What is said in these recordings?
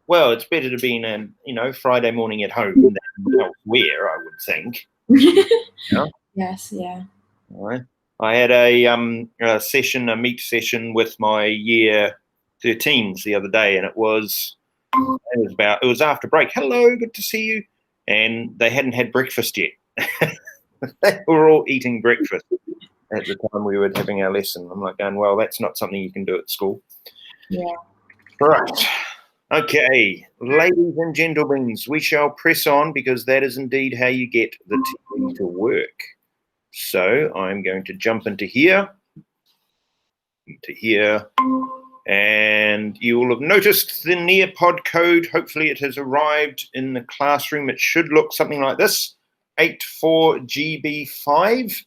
well, it's better to be in a, Friday morning at home than elsewhere, I would think. Yeah. Yes, yeah. Right. I had a meet session with my year 13s the other day, and it was after break. Hello, good to see you. And they hadn't had breakfast yet. They were all eating breakfast at the time we were having our lesson. I'm like going, well, that's not something you can do at school. Yeah. Right. Okay, ladies and gentlemen, we shall press on because that is indeed how you get the TV to work. So I'm going to jump into here, and you will have noticed the Nearpod code. Hopefully it has arrived in the classroom. It should look something like this, 84GB5,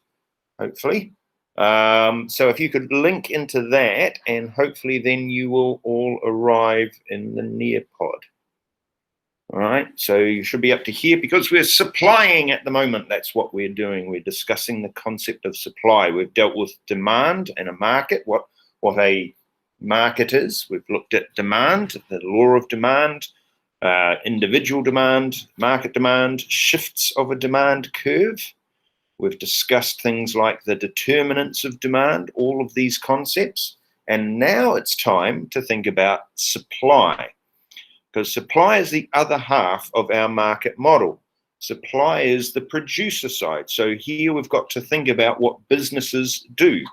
hopefully. So if you could link into that, and hopefully then you will all arrive in the Nearpod. All right, so you should be up to here because we're supplying at the moment. That's what we're doing. We're discussing the concept of supply. We've dealt with demand and a market, what a market is. We've looked at demand, the law of demand, individual demand, market demand, shifts of a demand curve. We've discussed things like the determinants of demand, all of these concepts. And now it's time to think about supply, because supply is the other half of our market model. Supply is the producer side. So here we've got to think about what businesses do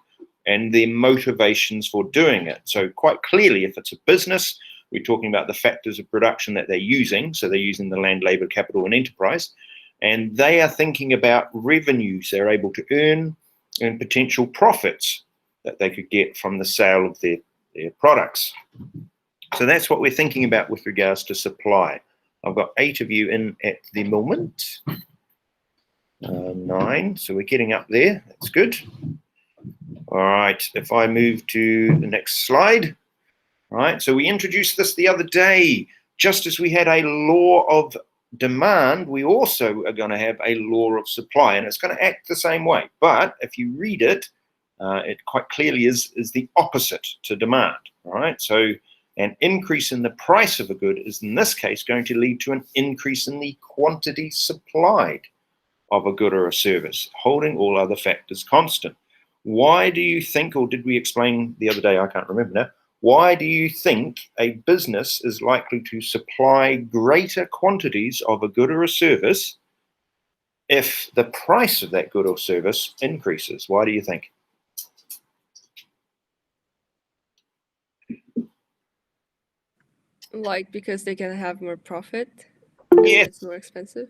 and their motivations for doing it. So quite clearly, if it's a business, we're talking about the factors of production that they're using. So they're using the land, labor, capital, and enterprise. And they are thinking about revenues they're able to earn and potential profits that they could get from the sale of their products. So that's what we're thinking about with regards to supply. I've got 8 of you in at the moment. 9, so we're getting up there. That's good. All right, if I move to the next slide. All right, so we introduced this the other day. Just as we had a law of demand, we also are going to have a law of supply, and it's going to act the same way. But if you read it, it quite clearly is the opposite to demand. All right, so an increase in the price of a good is in this case going to lead to an increase in the quantity supplied of a good or a service, holding all other factors constant. Why do you think, or did we explain the other day, I can't remember now, why do you think a business is likely to supply greater quantities of a good or a service if the price of that good or service increases? Why do you think? Like because they can have more profit? Yes. It's more expensive?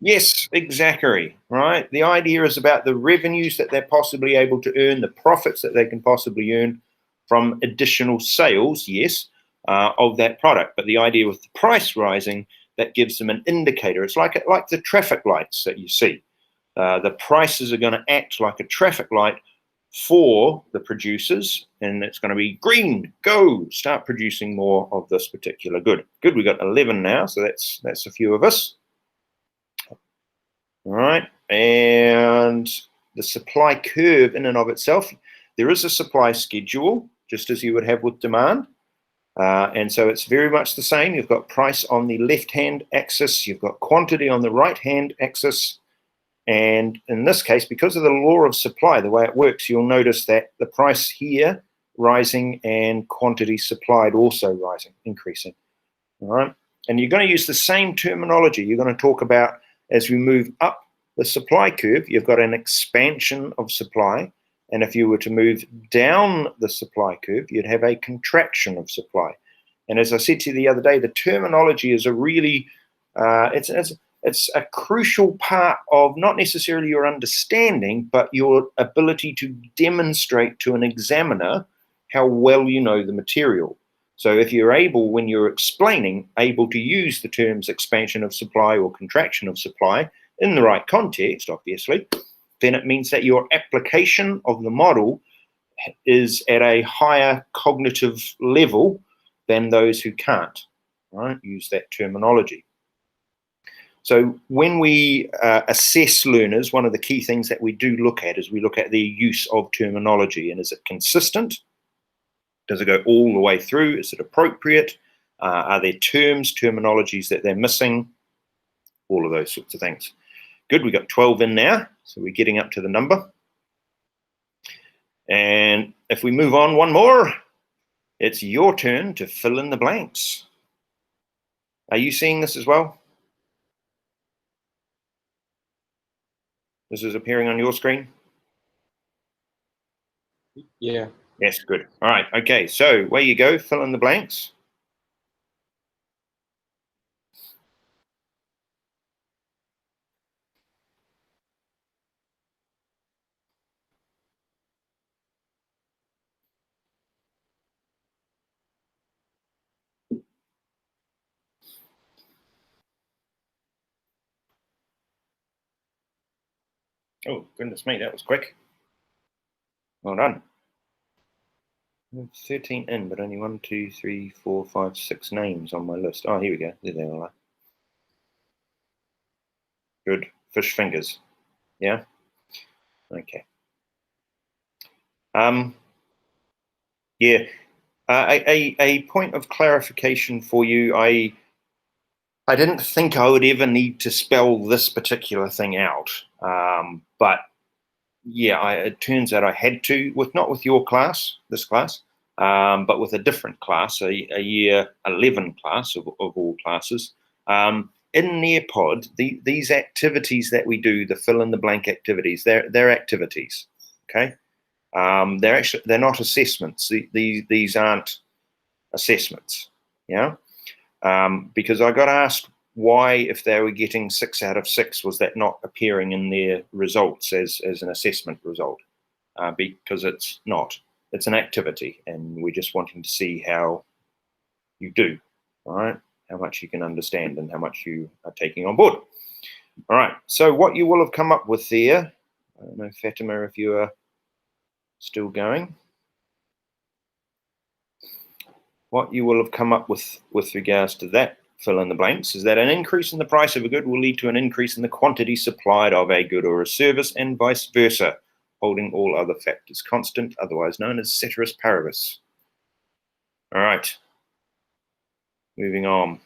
Yes, exactly, right? The idea is about the revenues that they're possibly able to earn, the profits that they can possibly earn from additional sales, yes, of that product. But the idea with the price rising, that gives them an indicator. It's like the traffic lights that you see. The prices are going to act like a traffic light for the producers, and it's going to be green, go, start producing more of this particular good. Good, we've got 11 now, so that's a few of us. All right, and the supply curve in and of itself, there is a supply schedule, just as you would have with demand. And so it's very much the same. You've got price on the left-hand axis, you've got quantity on the right-hand axis. And in this case, because of the law of supply, the way it works, you'll notice that the price here rising and quantity supplied also rising, increasing. All right, and you're going to use the same terminology. You're going to talk about, as we move up the supply curve, you've got an expansion of supply. And if you were to move down the supply curve, you'd have a contraction of supply. And as I said to you the other day, the terminology is a really, it's a crucial part of not necessarily your understanding, but your ability to demonstrate to an examiner how well you know the material. So if you're able, when you're explaining, able to use the terms expansion of supply or contraction of supply in the right context, obviously, then it means that your application of the model is at a higher cognitive level than those who can't, right, use that terminology. So when we assess learners, one of the key things that we do look at is we look at their use of terminology, and is it consistent? Does it go all the way through? Is it appropriate? Are there terms, terminologies that they're missing? All of those sorts of things. Good, we got 12 in now, so we're getting up to the number. And if we move on one more, it's your turn to fill in the blanks. Are you seeing this as well? This is appearing on your screen? Yeah. Yes, good. All right, okay, so where you go, fill in the blanks. Oh, goodness me, that was quick. Well done. 13 in, but only 1, 2, 3, 4, 5, 6 names on my list. Oh, here we go. There they all are. Good. Fish fingers. Yeah? Okay. Yeah. A point of clarification for you. I didn't think I would ever need to spell this particular thing out. But yeah, it turns out I had to, not with your class, this class, but with a different class, a year 11 class of all classes. In Nearpod, these activities that we do, the fill in the blank activities, they're activities. Okay, they're not assessments. These aren't assessments. Yeah, because I got asked why, if they were getting 6 out of 6, was that not appearing in their results as an assessment result? Because it's not. It's an activity, and we're just wanting to see how you do, all right? How much you can understand and how much you are taking on board. All right, so what you will have come up with there, I don't know, Fatima, if you are still going. What you will have come up with regards to that fill in the blanks is that an increase in the price of a good will lead to an increase in the quantity supplied of a good or a service, and vice versa, holding all other factors constant, otherwise known as ceteris paribus. All right, moving on.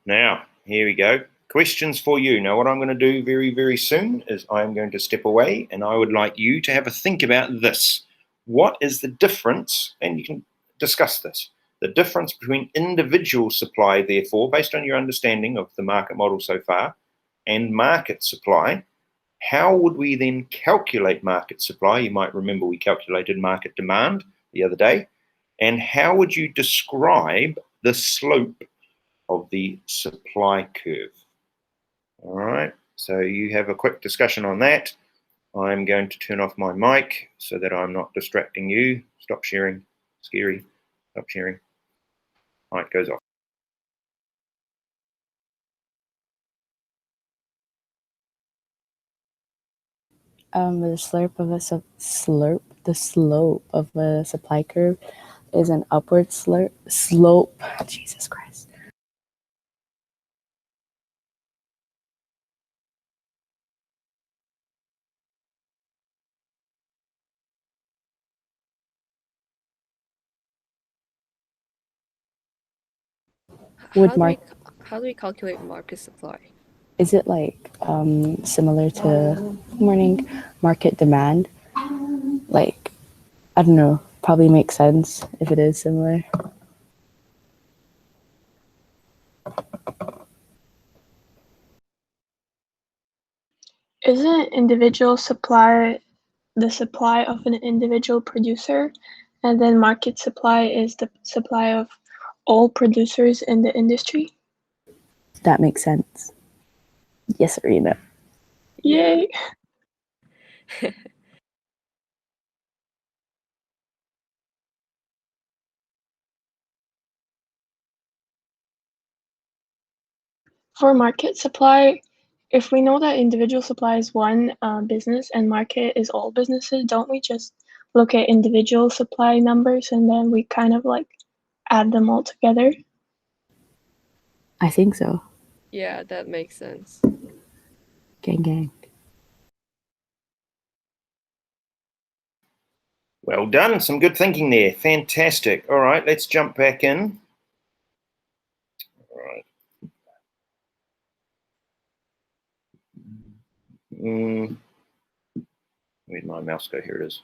Now, here we go. Questions for you. Now, what I'm going to do very, very soon is I'm going to step away, and I would like you to have a think about this. What is the difference, and you can discuss this, the difference between individual supply, therefore, based on your understanding of the market model so far, and market supply. How would we then calculate market supply? You might remember we calculated market demand the other day. And how would you describe the slope of the supply curve? All right, so you have a quick discussion on that. I'm going to turn off my mic so that I'm not distracting you. Stop sharing. Scary. Stop sharing. Mic goes off. The slope of a supply curve is an upward slope. Jesus Christ. How do we calculate market supply? Is it like similar to market demand? Like, I don't know, probably makes sense if it is similar. Isn't individual supply the supply of an individual producer, and then market supply is the supply of all producers in the industry? That makes sense. Yes, Arena. Yay! For market supply, if we know that individual supply is one business and market is all businesses, don't we just look at individual supply numbers and then we kind of like add them all together? I think so. Yeah, that makes sense. Gang gang. Well done. Some good thinking there. Fantastic. All right, let's jump back in. All right. Where'd my mouse go? Here it is.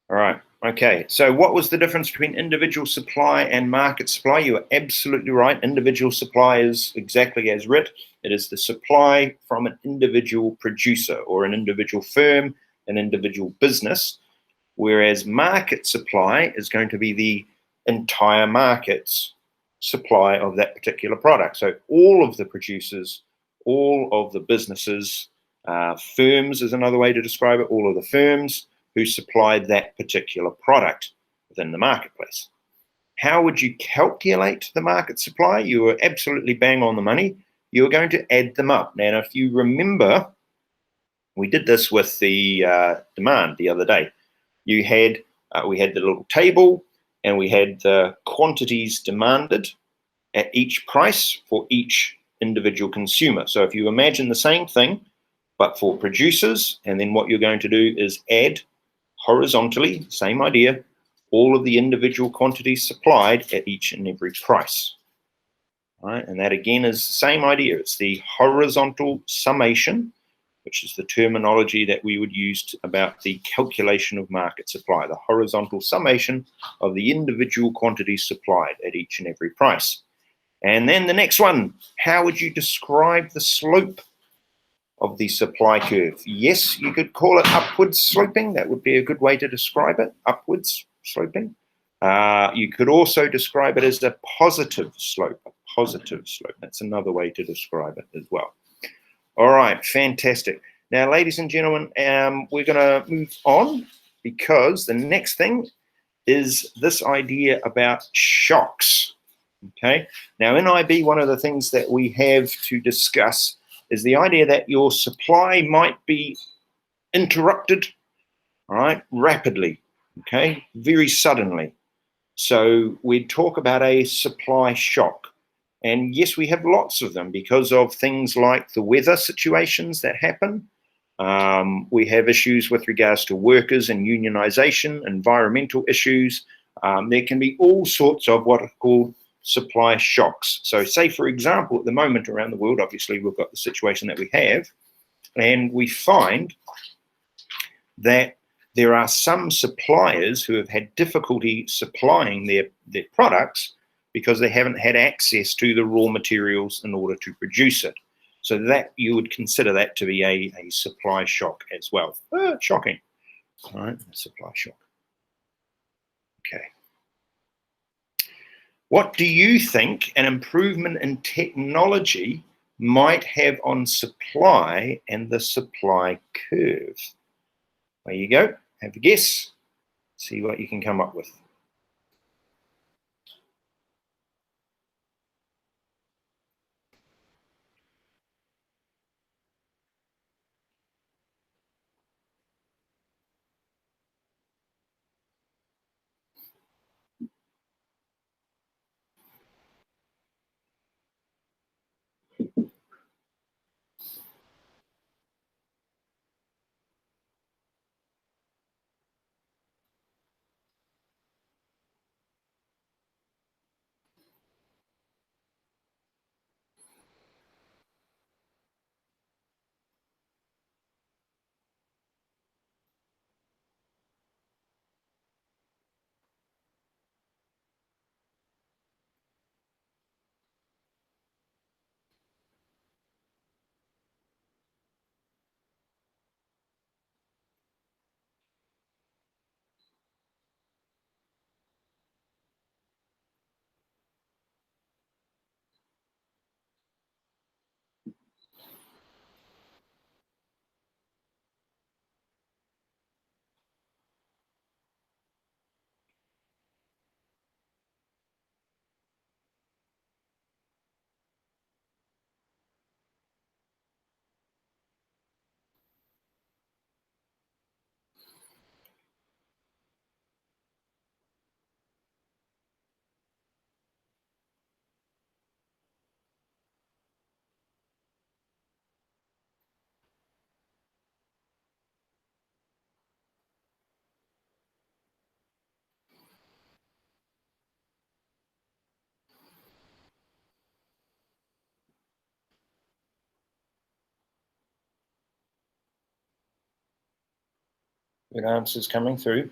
All right. Okay. So what was the difference between individual supply and market supply? You are absolutely right. Individual supply is exactly as writ. It is the supply from an individual producer or an individual firm, an individual business, whereas market supply is going to be the entire market's supply of that particular product. So all of the producers, all of the businesses, firms is another way to describe it, all of the firms who supplied that particular product within the marketplace. How would you calculate the market supply? You were absolutely bang on the money. You're going to add them up. Now, if you remember, we did this with the demand the other day. We had the little table, and we had the quantities demanded at each price for each individual consumer. So if you imagine the same thing, but for producers, and then what you're going to do is add horizontally, same idea, all of the individual quantities supplied at each and every price. All right, and that again is the same idea. It's the horizontal summation, which is the terminology that we would use about the calculation of market supply, the horizontal summation of the individual quantities supplied at each and every price. And then the next one, how would you describe the slope of the supply curve? Yes, you could call it upwards sloping. That would be a good way to describe it, upwards sloping. You could also describe it as a positive slope, That's another way to describe it as well. All right, fantastic. Now, ladies and gentlemen, we're going to move on because the next thing is this idea about shocks. Okay. Now, in IB, one of the things that we have to discuss is the idea that your supply might be interrupted, all right, rapidly, okay, very suddenly. So we'd talk about a supply shock. And yes, we have lots of them because of things like the weather situations that happen. We have issues with regards to workers and unionization, environmental issues. There can be all sorts of what are called supply shocks. So say, for example, at the moment around the world, obviously, we've got the situation that we have, and we find that there are some suppliers who have had difficulty supplying their products because they haven't had access to the raw materials in order to produce it. So that you would consider that to be a supply shock as well. Shocking. All right, supply shock. Okay. What do you think an improvement in technology might have on supply and the supply curve? There you go. Have a guess. See what you can come up with. Good answers coming through.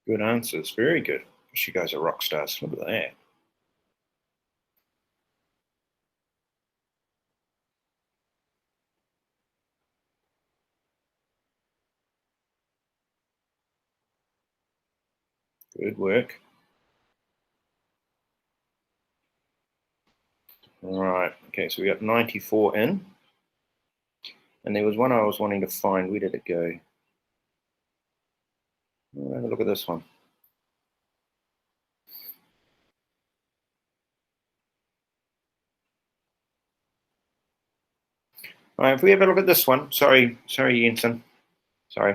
Good answers. Very good. You guys are rock stars. Look at that. Good work. All right. Okay, so we got 94 in. And there was one I was wanting to find. Where did it go? Oh, have a look at this one. All right, if we have a look at this one. Sorry, Jensen. Sorry.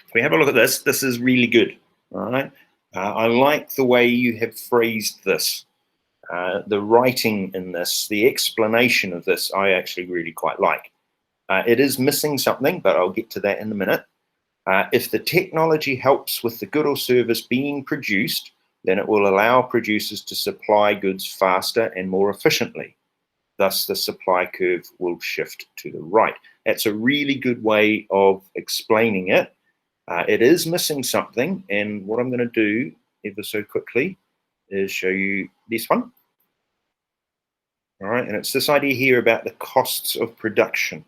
If we have a look at this, this is really good. All right. I like the way you have phrased this. The writing in this, the explanation of this, I actually really quite like. It is missing something, but I'll get to that in a minute. If the technology helps with the good or service being produced, then it will allow producers to supply goods faster and more efficiently. Thus, the supply curve will shift to the right. That's a really good way of explaining it. It is missing something, and what I'm going to do ever so quickly is show you this one. All right, and it's this idea here about the costs of production.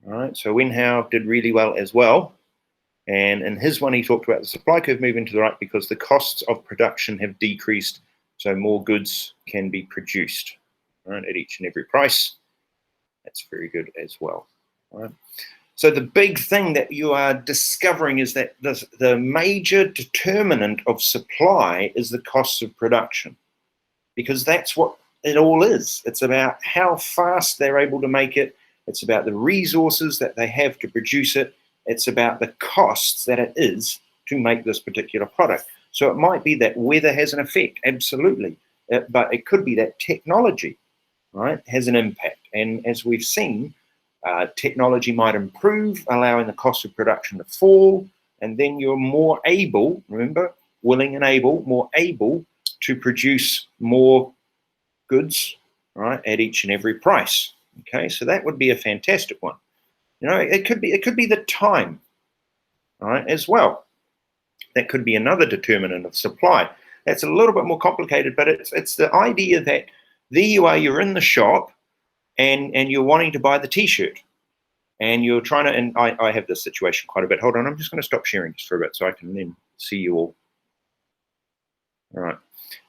All right, so Wenhao did really well as well. And in his one, he talked about the supply curve moving to the right because the costs of production have decreased, so more goods can be produced, right, at each and every price. That's very good as well. All right. So the big thing that you are discovering is that the major determinant of supply is the costs of production, because that's what it all is. It's about how fast they're able to make it. It's about the resources that they have to produce it. It's about the costs that it is to make this particular product. So it might be that weather has an effect, absolutely. But it could be that technology, right, has an impact. And as we've seen, technology might improve, allowing the cost of production to fall. And then you're more able, remember, willing and able, more able to produce more goods, right, at each and every price. Okay, so that would be a fantastic one. You know, it could be the time, right, as well. That could be another determinant of supply. That's a little bit more complicated, but it's the idea that there you are, you're in the shop, and you're wanting to buy the T-shirt, and you're trying to. And I have this situation quite a bit. Hold on, I'm just going to stop sharing just for a bit so I can then see you all. All right.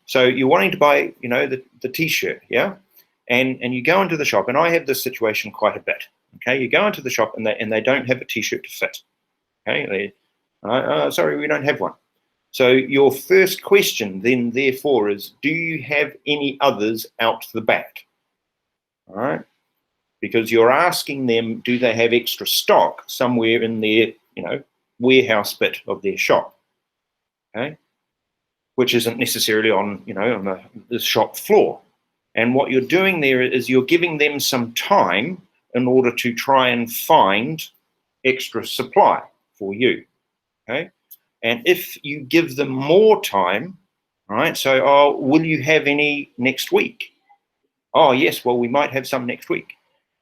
So you're wanting to buy, you know, the T-shirt, yeah, and you go into the shop, and I have this situation quite a bit. Okay, you go into the shop and they don't have a T-shirt to fit. Okay, sorry, we don't have one. So your first question then, therefore, is, do you have any others out the back? All right, because you're asking them, do they have extra stock somewhere in their, you know, warehouse bit of their shop? Okay, which isn't necessarily on, you know, on the shop floor. And what you're doing there is you're giving them some time in order to try and find extra supply for you, okay? And if you give them more time, right, so, oh, will you have any next week? Oh, yes, well, we might have some next week.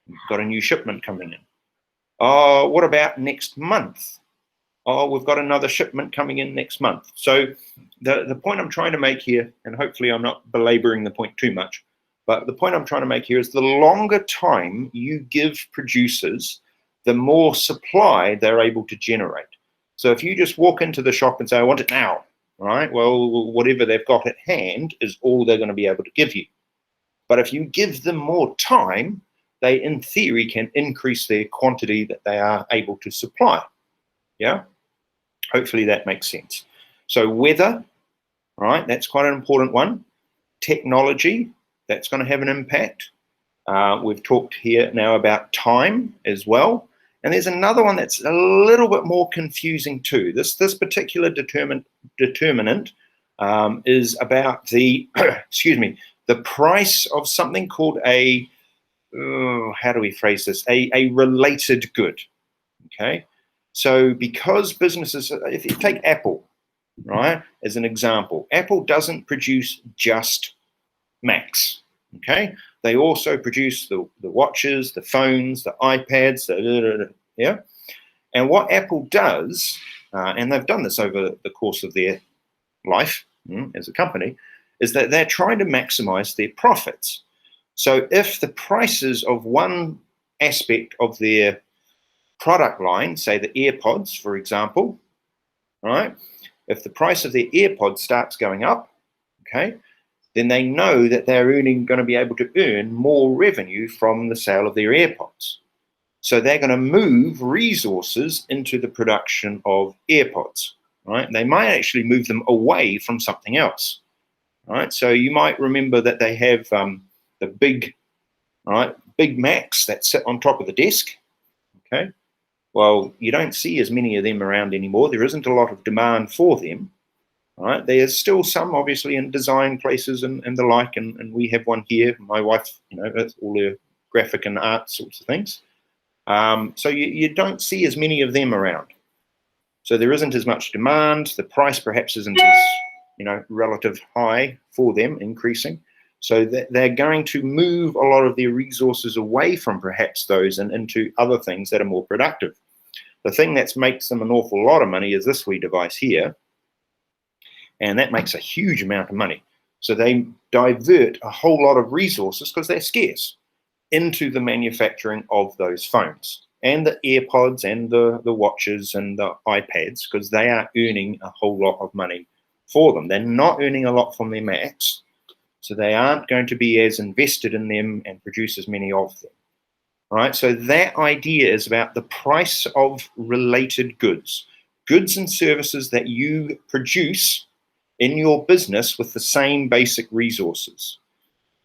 We've got a new shipment coming in. Oh, what about next month? Oh, we've got another shipment coming in next month. So the point I'm trying to make here, and hopefully I'm not belaboring the point too much, but the point I'm trying to make here is the longer time you give producers, the more supply they're able to generate. So if you just walk into the shop and say, I want it now, right? Well, whatever they've got at hand is all they're going to be able to give you. But if you give them more time, they, in theory, can increase their quantity that they are able to supply. Yeah? Hopefully that makes sense. So weather, right? That's quite an important one. Technology, that's going to have an impact. We've talked here now about time as well. And there's another one that's a little bit more confusing too. This particular determinant is about the, excuse me, the price of something called a, how do we phrase this? A related good, okay? So because businesses, if you take Apple, right, as an example, Apple doesn't produce just Macs, okay? They also produce the watches, the phones, the iPads, yeah? And what Apple does, and they've done this over the course of their life as a company, is that they're trying to maximize their profits. So if the prices of one aspect of their product line, say the AirPods, for example, right? If the price of their AirPods starts going up, okay, then they know that they're going to be able to earn more revenue from the sale of their AirPods. So they're going to move resources into the production of AirPods, right? They might actually move them away from something else, right? So you might remember that they have the big Macs that sit on top of the desk, okay? Well, you don't see as many of them around anymore. There isn't a lot of demand for them. Right. There's still some, obviously, in design places and the like, and we have one here. My wife, that's all her graphic and art sorts of things. So you don't see as many of them around. So there isn't as much demand. The price perhaps isn't as, relative high for them, increasing. So they're going to move a lot of their resources away from perhaps those and into other things that are more productive. The thing that makes them an awful lot of money is this wee device here. And that makes a huge amount of money. So they divert a whole lot of resources, because they're scarce, into the manufacturing of those phones and the AirPods and the watches and the iPads, because they are earning a whole lot of money for them. They're not earning a lot from their Macs, so they aren't going to be as invested in them and produce as many of them. Right? So that idea is about the price of related goods and services that you produce in your business with the same basic resources.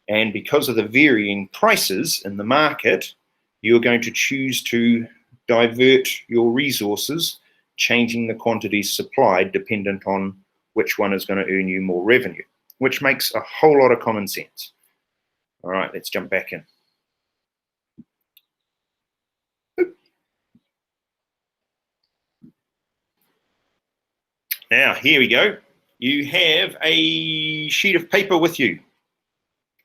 And because of the varying prices in the market, you're going to choose to divert your resources, changing the quantities supplied dependent on which one is going to earn you more revenue, which makes a whole lot of common sense. All right, let's jump back in. Now, here we go. You have a sheet of paper with you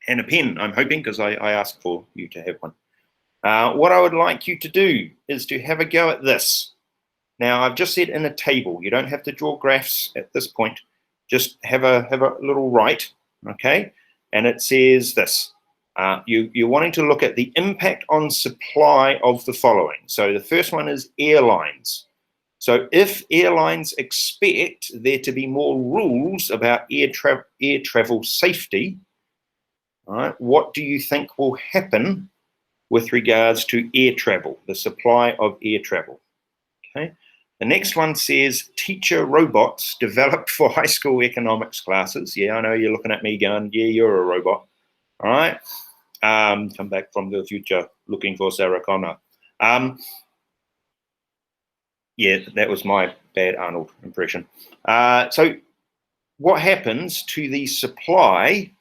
and a pen, I'm hoping, because I asked for you to have one. What I would like you to do is to have a go at this. Now, I've just said in a table. You don't have to draw graphs at this point. Just have a little write, okay? And it says this. You're wanting to look at the impact on supply of the following. So the first one is airlines. So if airlines expect there to be more rules about air travel safety, right, what do you think will happen with regards to air travel, the supply of air travel? Okay. The next one says teacher robots developed for high school economics classes. Yeah, I know you're looking at me going, yeah, you're a robot. All right. Come back from the future looking for Sarah Connor. Yeah, that was my bad Arnold impression. So what happens to the supply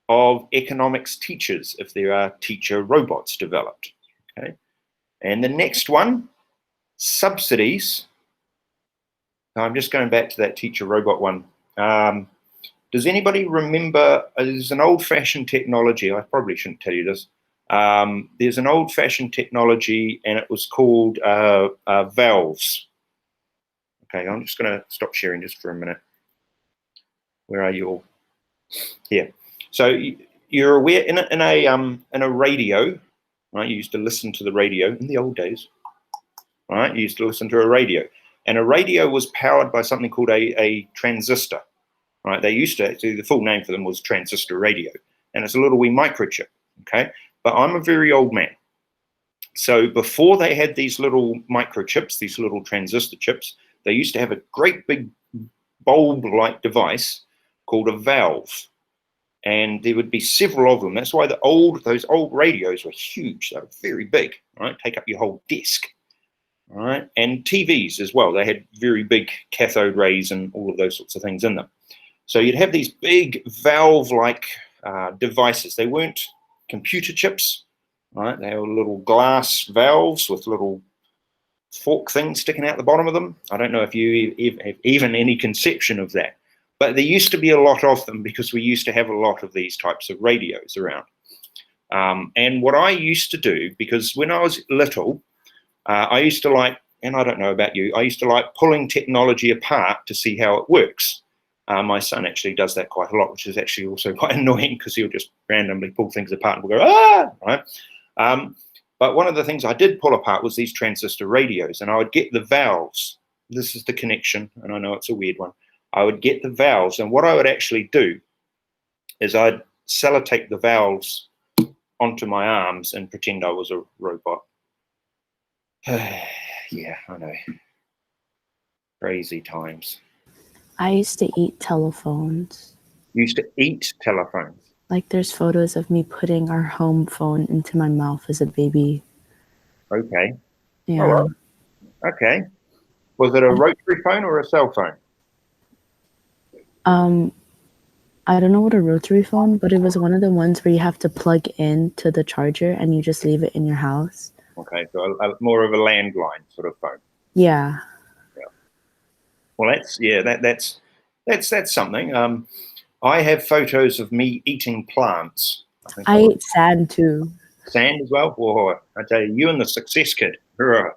of economics teachers if there are teacher robots developed? Okay. And the next one, subsidies. I'm just going back to that teacher robot one. Does anybody remember, there's an old-fashioned technology, I probably shouldn't tell you this. There's an old-fashioned technology and it was called valves. Okay, I'm just going to stop sharing just for a minute. Where are you all? Here. So you're aware in a radio, right? You used to listen to the radio in the old days, right? You used to listen to a radio, and a radio was powered by something called a transistor, right? They used to, the full name for them was transistor radio, and it's a little wee microchip, okay? But I'm a very old man. So before they had these little microchips, these little transistor chips, they used to have a great big bulb-like device called a valve. And there would be several of them. That's why those old radios were huge. They were very big, right? Take up your whole desk, right? And TVs as well. They had very big cathode rays and all of those sorts of things in them. So you'd have these big valve-like devices. They weren't computer chips, right? They were little glass valves with little fork things sticking out the bottom of them. I don't know if you have even any conception of that. But there used to be a lot of them because we used to have a lot of these types of radios around. And what I used to do, because when I was little, I used to like, and I don't know about you, I used to like pulling technology apart to see how it works. My son actually does that quite a lot, which is actually also quite annoying because he'll just randomly pull things apart and we'll go, ah, right? But one of the things I did pull apart was these transistor radios, and I would get the valves. This is the connection, and I know it's a weird one. I would get the valves, and what I would actually do is I'd sellotape the valves onto my arms and pretend I was a robot. Yeah, I know. Crazy times. I used to eat telephones. You used to eat telephones. Like there's photos of me putting our home phone into my mouth as a baby. Okay. Yeah. All right. Okay. Was it a rotary phone or a cell phone? I don't know what a rotary phone, but it was one of the ones where you have to plug in to the charger and you just leave it in your house. Okay, so more of a landline sort of phone. Yeah. Yeah. Well, that's something. I have photos of me eating plants. I ate sand too. Sand as well. Whoa, I tell you, you and the success kid. Hurrah.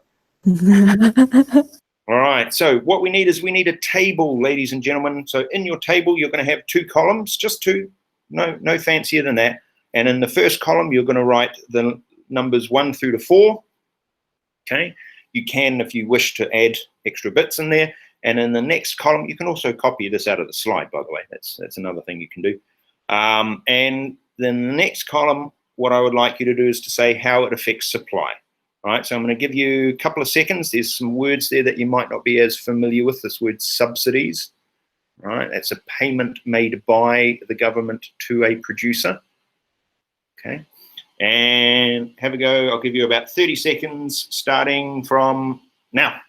All right, so what we need is we need a table, ladies and gentlemen. So in your table, you're going to have 2 columns, just 2, no fancier than that. And in the first column, you're going to write the numbers 1 through to 4. Okay, you can, if you wish, to add extra bits in there. And in the next column, you can also copy this out of the slide, by the way. That's another thing you can do. And then the next column, what I would like you to do is to say how it affects supply. All right, so I'm going to give you a couple of seconds. There's some words there that you might not be as familiar with. This word subsidies. All right, that's a payment made by the government to a producer. Okay, and have a go. I'll give you about 30 seconds starting from now.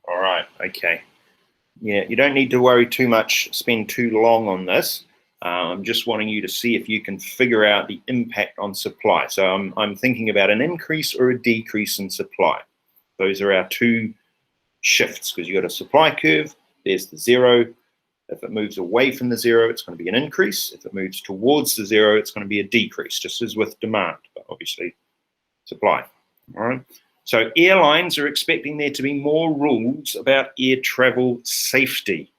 All right, okay. Yeah, you don't need to worry too much, spend too long on this. I'm just wanting you to see if you can figure out the impact on supply. So I'm thinking about an increase or a decrease in supply. Those are our 2 shifts, because you've got a supply curve, there's the 0. If it moves away from the 0, it's going to be an increase. If it moves towards the 0, it's going to be a decrease, just as with demand, but obviously supply. All right. So airlines are expecting there to be more rules about air travel safety.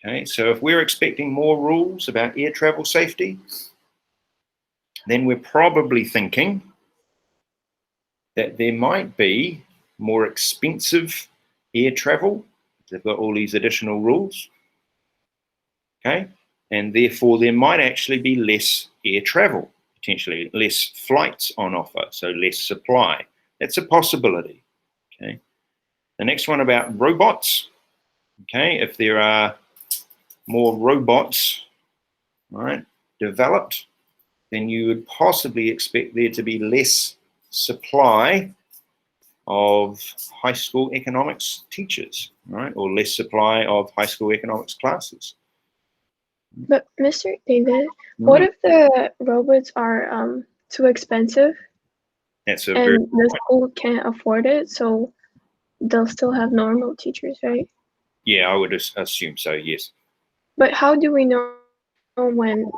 Okay, so if we're expecting more rules about air travel safety, then we're probably thinking that there might be more expensive air travel. They've got all these additional rules. Okay, and therefore there might actually be less air travel, potentially less flights on offer, so less supply. That's a possibility. Okay. The next one about robots. Okay, if there are more robots, right, developed, then you would possibly expect there to be less supply of high school economics teachers, right? Or less supply of high school economics classes. But Mr. David, what if the robots are too expensive That's a very and the school can't afford it, so they'll still have normal teachers, right? yeah, I would assume so, yes. But how do we know when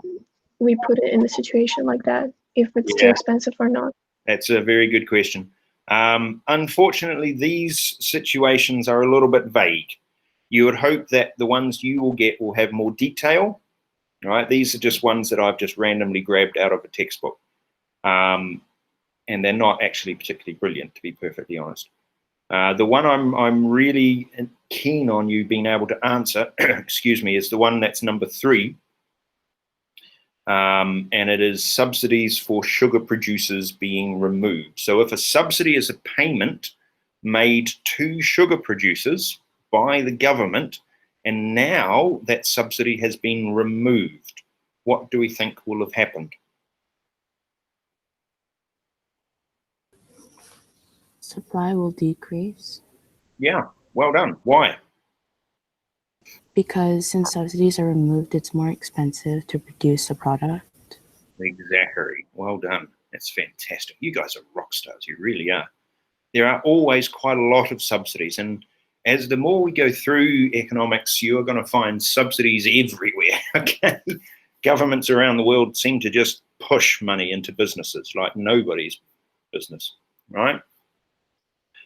we put it in a situation like that, if it's too Yeah. expensive or not? That's a very good question. Unfortunately, these situations are a little bit vague. You would hope that the ones you will get will have more detail, right? These are just ones that I've just randomly grabbed out of a textbook. And they're not actually particularly brilliant, to be perfectly honest. The one I'm really keen on you being able to answer, excuse me, is the one that's number 3. And it is subsidies for sugar producers being removed. So if a subsidy is a payment made to sugar producers by the government, and now that subsidy has been removed, what do we think will have happened? Supply will decrease Yeah, well done. Why? because since subsidies are removed, it's more expensive to produce a product. Exactly. Well done. That's fantastic. You guys are rock stars. You really are. There are always quite a lot of subsidies, and as the more we go through economics, you are going to find subsidies everywhere. Okay, governments around the world seem to just push money into businesses like nobody's business, right?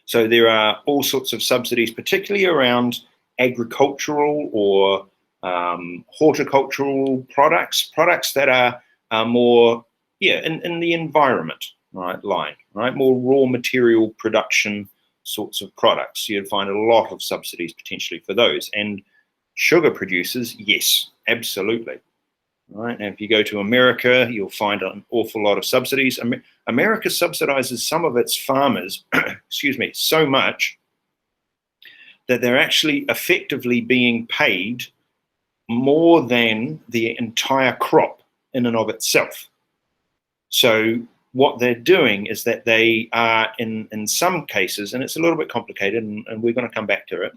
So there are all sorts of subsidies, particularly around agricultural or horticultural products that are more, yeah, in the environment, right, line, right, more raw material production sorts of products. You'd find a lot of subsidies potentially for those. And sugar producers, yes, absolutely. Right. And if you go to America, you'll find an awful lot of subsidies. America subsidizes some of its farmers, excuse me, so much that they're actually effectively being paid more than the entire crop in and of itself. So what they're doing is that they are, in some cases, and it's a little bit complicated, and we're going to come back to it,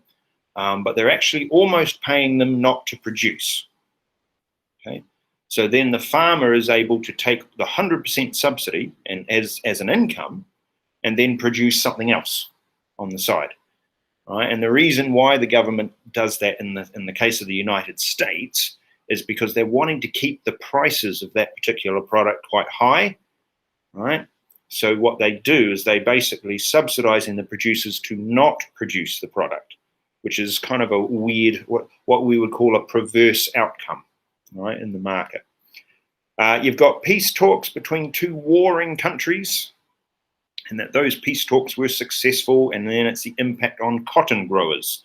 but they're actually almost paying them not to produce. Okay. So then the farmer is able to take the 100% subsidy and as an income, and then produce something else on the side, right? And the reason why the government does that in the case of the United States is because they're wanting to keep the prices of that particular product quite high, right? So what they do is they basically subsidizing the producers to not produce the product, which is kind of a weird, what we would call a perverse outcome, right, in the market. You've got peace talks between 2 warring countries, and that those peace talks were successful, and then it's the impact on cotton growers,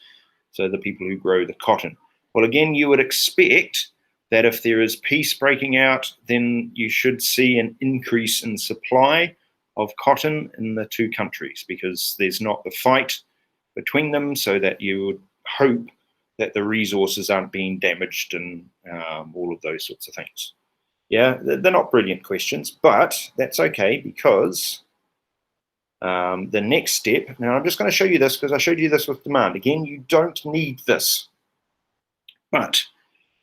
so the people who grow the cotton. Well, again, you would expect that if there is peace breaking out, then you should see an increase in supply of cotton in the 2 countries, because there's not the fight between them, so that you would hope that the resources aren't being damaged and all of those sorts of things. Yeah, they're not brilliant questions, but that's okay, because the next step, now I'm just going to show you this because I showed you this with demand. Again, you don't need this. But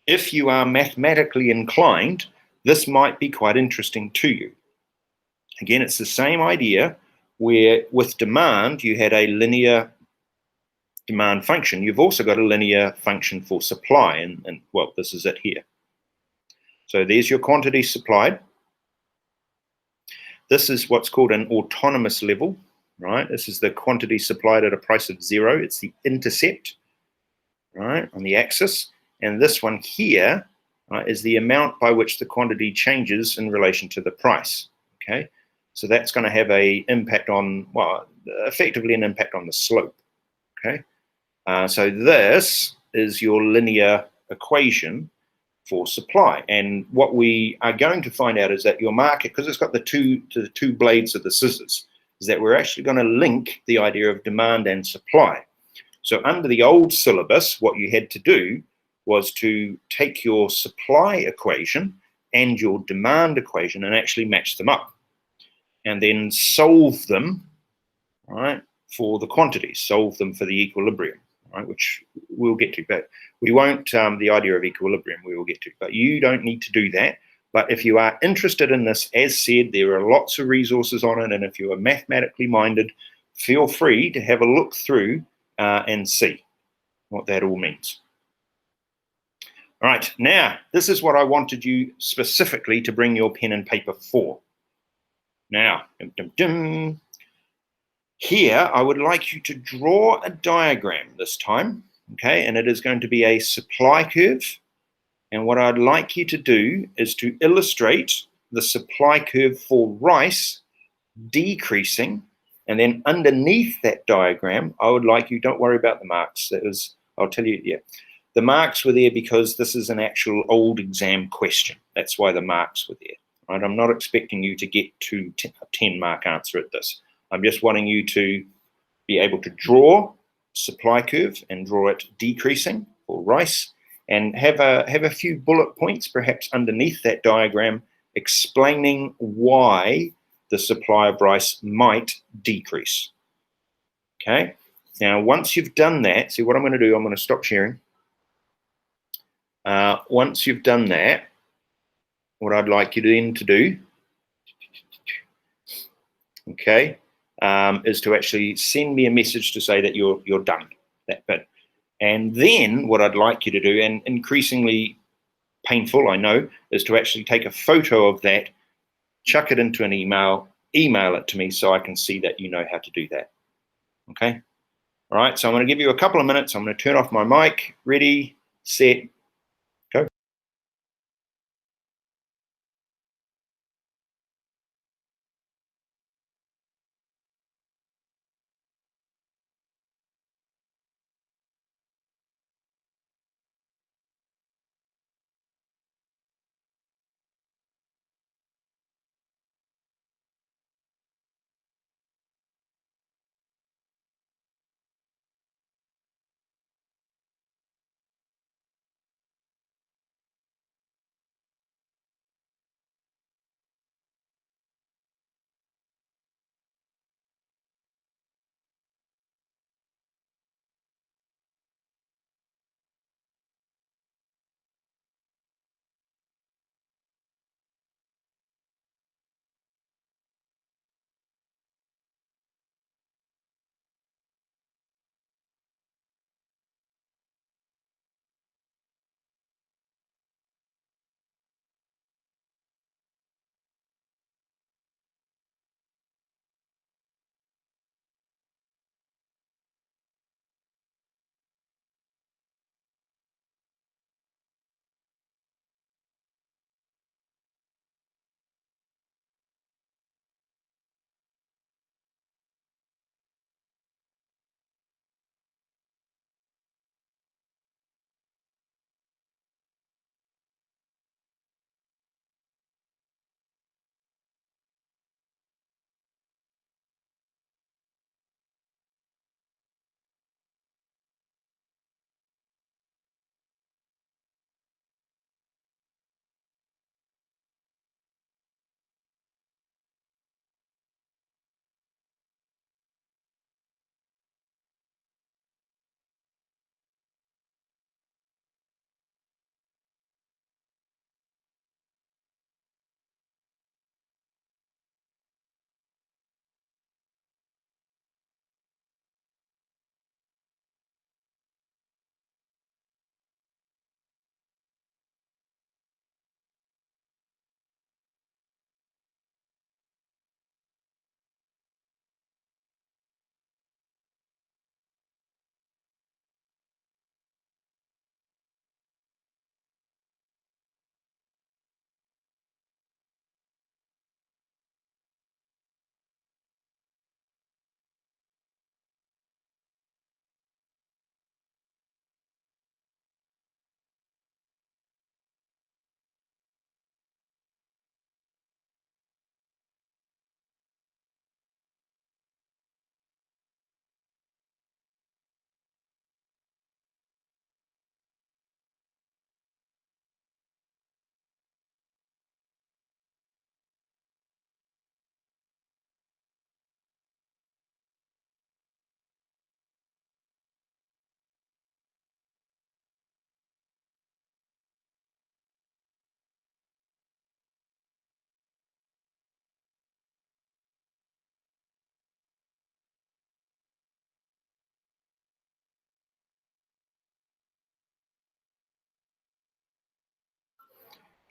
if you are mathematically inclined, this might be quite interesting to you. Again, it's the same idea where with demand, you had a linear demand function. You've also got a linear function for supply, and well, this is it here. So there's your quantity supplied. This is what's called an autonomous level, right? This is the quantity supplied at a price of 0. It's the intercept, right, on the axis. And this one here is the amount by which the quantity changes in relation to the price, okay? So that's going to have an impact on, well, effectively an impact on the slope, okay? So this is your linear equation for supply. And what we are going to find out is that your market, because it's got the two blades of the scissors, is that we're actually going to link the idea of demand and supply. So under the old syllabus, what you had to do was to take your supply equation and your demand equation and actually match them up, and then solve them, right, for the quantities, solve them for the equilibrium, right? Which we'll get to, but we won't, the idea of equilibrium we will get to, but you don't need to do that. But if you are interested in this, as said, there are lots of resources on it, and if you are mathematically minded, feel free to have a look through and see what that all means. All right, now, this is what I wanted you specifically to bring your pen and paper for. Now, here, I would like you to draw a diagram this time, okay? And it is going to be a supply curve. And what I'd like you to do is to illustrate the supply curve for rice decreasing. And then underneath that diagram, I would like you, don't worry about the marks. That was, I'll tell you, yeah. The marks were there because this is an actual old exam question. That's why the marks were there. Right? I'm not expecting you to get to a 10-mark answer at this. I'm just wanting you to be able to draw supply curve and draw it decreasing for rice, and have a few bullet points perhaps underneath that diagram explaining why the supply of rice might decrease. Okay. Now, once you've done that, see what I'm going to do, I'm going to stop sharing. Once you've done that, what I'd like you then to do, okay, is to actually send me a message to say that you're done that bit. And then what I'd like you to do, and increasingly painful, I know, is to actually take a photo of that, chuck it into an email it to me so I can see that you know how to do that. Okay? All right, so I'm going to give you a couple of minutes. I'm going to turn off my mic. Ready, set, go.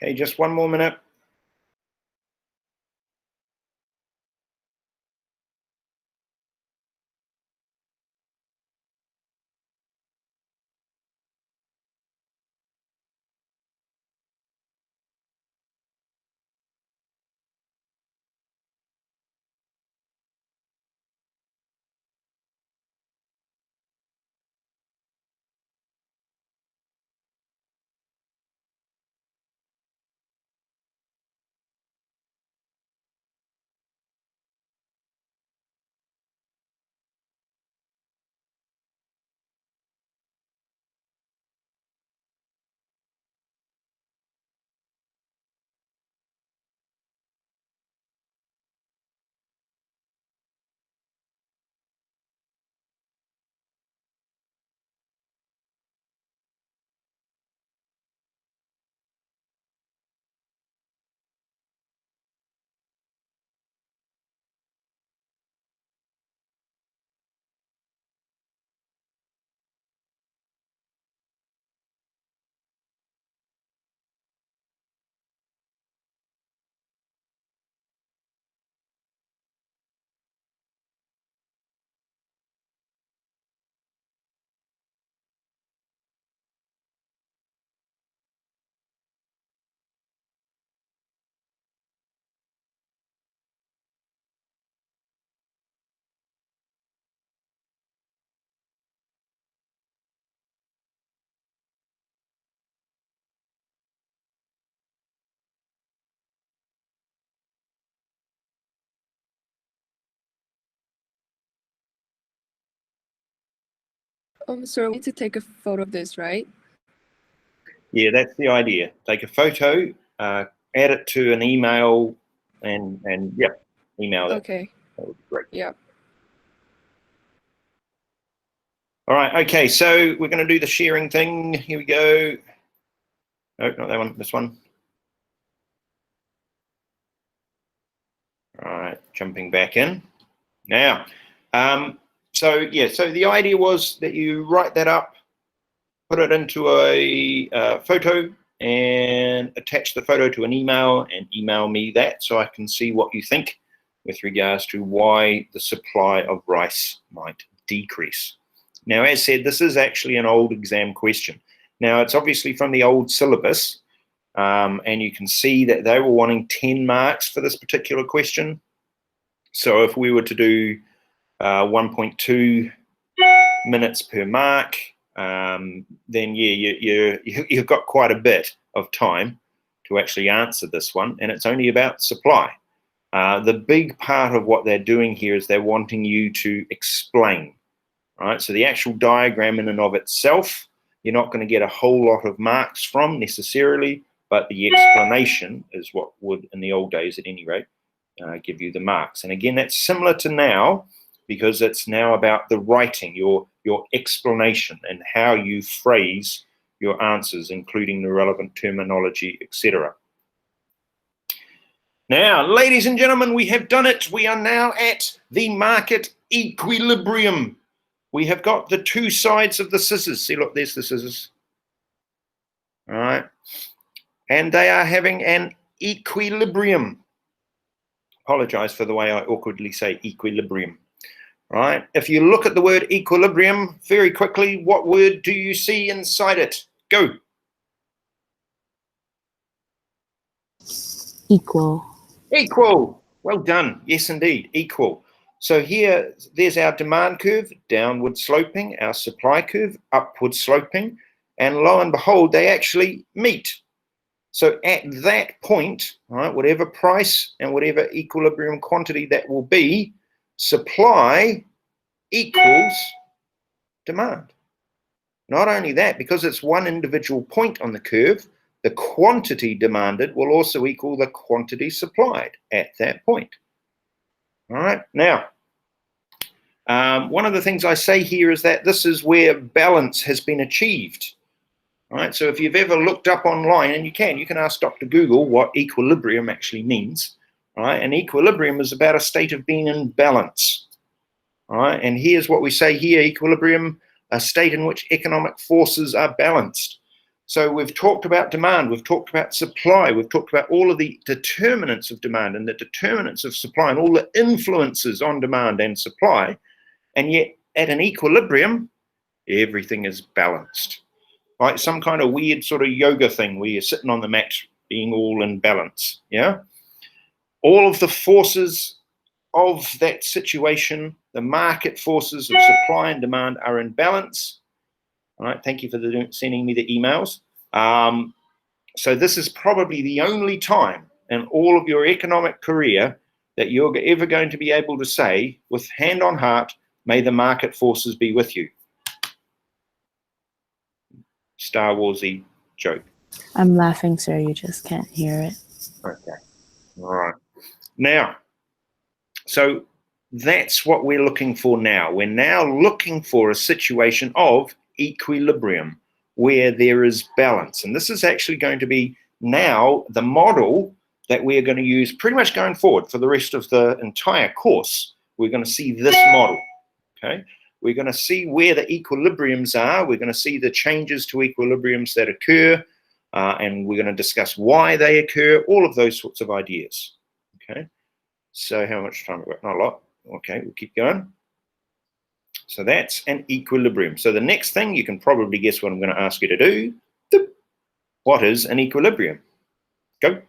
Okay, just one more minute. So we need to take a photo of this, right? Yeah, that's the idea. Take a photo, add it to an email, and yeah, email that. Okay. That would be great. Yeah. All right. Okay. So we're going to do the sharing thing. Here we go. No, not that one. This one. All right. Jumping back in now. So yeah. So the idea was that you write that up, put it into a photo, and attach the photo to an email, and email me that so I can see what you think with regards to why the supply of rice might decrease. Now, as said, this is actually an old exam question. Now, it's obviously from the old syllabus, and you can see that they were wanting 10 marks for this particular question. So if we were to do 1.2 minutes per mark, then yeah, you've got quite a bit of time to actually answer this one, and it's only about supply. The big part of what they're doing here is they're wanting you to explain, right? So the actual diagram in and of itself, you're not going to get a whole lot of marks from necessarily, but the explanation is what would, in the old days at any rate, give you the marks. And again, that's similar to now, because it's now about the writing, your explanation, and how you phrase your answers, including the relevant terminology, etc. Now, ladies and gentlemen, we have done it. We are now at the market equilibrium. We have got the two sides of the scissors. See, look, there's the scissors. All right. And they are having an equilibrium. Apologize for the way I awkwardly say equilibrium. Right. If you look at the word equilibrium very quickly, what word do you see inside it? Go. Equal. Equal. Well done. Yes, indeed. Equal. So here, there's our demand curve, downward sloping, our supply curve, upward sloping, and lo and behold, they actually meet. So at that point, right, whatever price and whatever equilibrium quantity that will be, supply equals demand. Not only that, because it's one individual point on the curve, the quantity demanded will also equal the quantity supplied at that point. All right. Now, one of the things I say here is that this is where balance has been achieved. All right. So if you've ever looked up online, and you can ask Dr. Google what equilibrium actually means. All right. And equilibrium is about a state of being in balance. All right. And here's what we say here: equilibrium, a state in which economic forces are balanced. So we've talked about demand, we've talked about supply, we've talked about all of the determinants of demand and the determinants of supply and all the influences on demand and supply. And yet at an equilibrium, everything is balanced. Like some kind of weird sort of yoga thing where you're sitting on the mat being all in balance, yeah? All of the forces of that situation, the market forces of supply and demand are in balance. All right, thank you for sending me the emails. So this is probably the only time in all of your economic career that you're ever going to be able to say, with hand on heart, may the market forces be with you. Star Warsy joke. I'm laughing, sir. You just can't hear it. Okay. All right. Now, so that's what we're looking for now. We're now looking for a situation of equilibrium where there is balance. And this is actually going to be now the model that we're going to use pretty much going forward for the rest of the entire course. We're going to see this model, okay? We're going to see where the equilibriums are. We're going to see the changes to equilibriums that occur, and we're going to discuss why they occur, all of those sorts of ideas, okay? So how much time have we got? Not a lot. Okay, we'll keep going. So that's an equilibrium. So the next thing, you can probably guess what I'm going to ask you to do. What is an equilibrium? Go.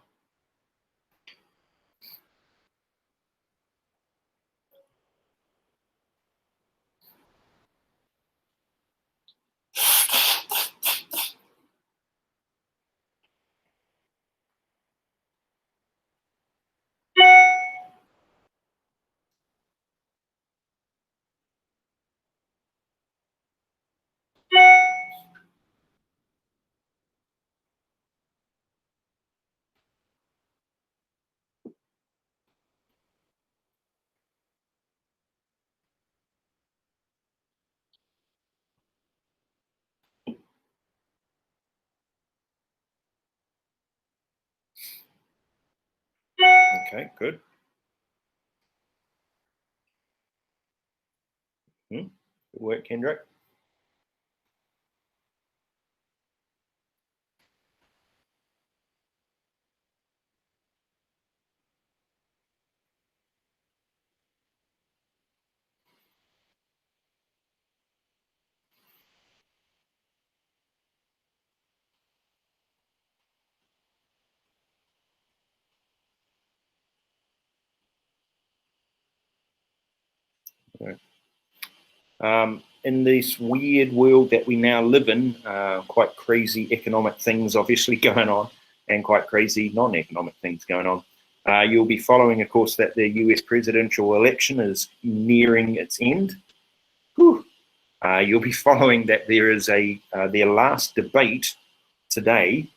Okay, good. Good work, Kendrick. In this weird world that we now live in, quite crazy economic things obviously going on, and quite crazy non-economic things going on. You'll be following, of course, that the US presidential election is nearing its end. You'll be following that there is their last debate today,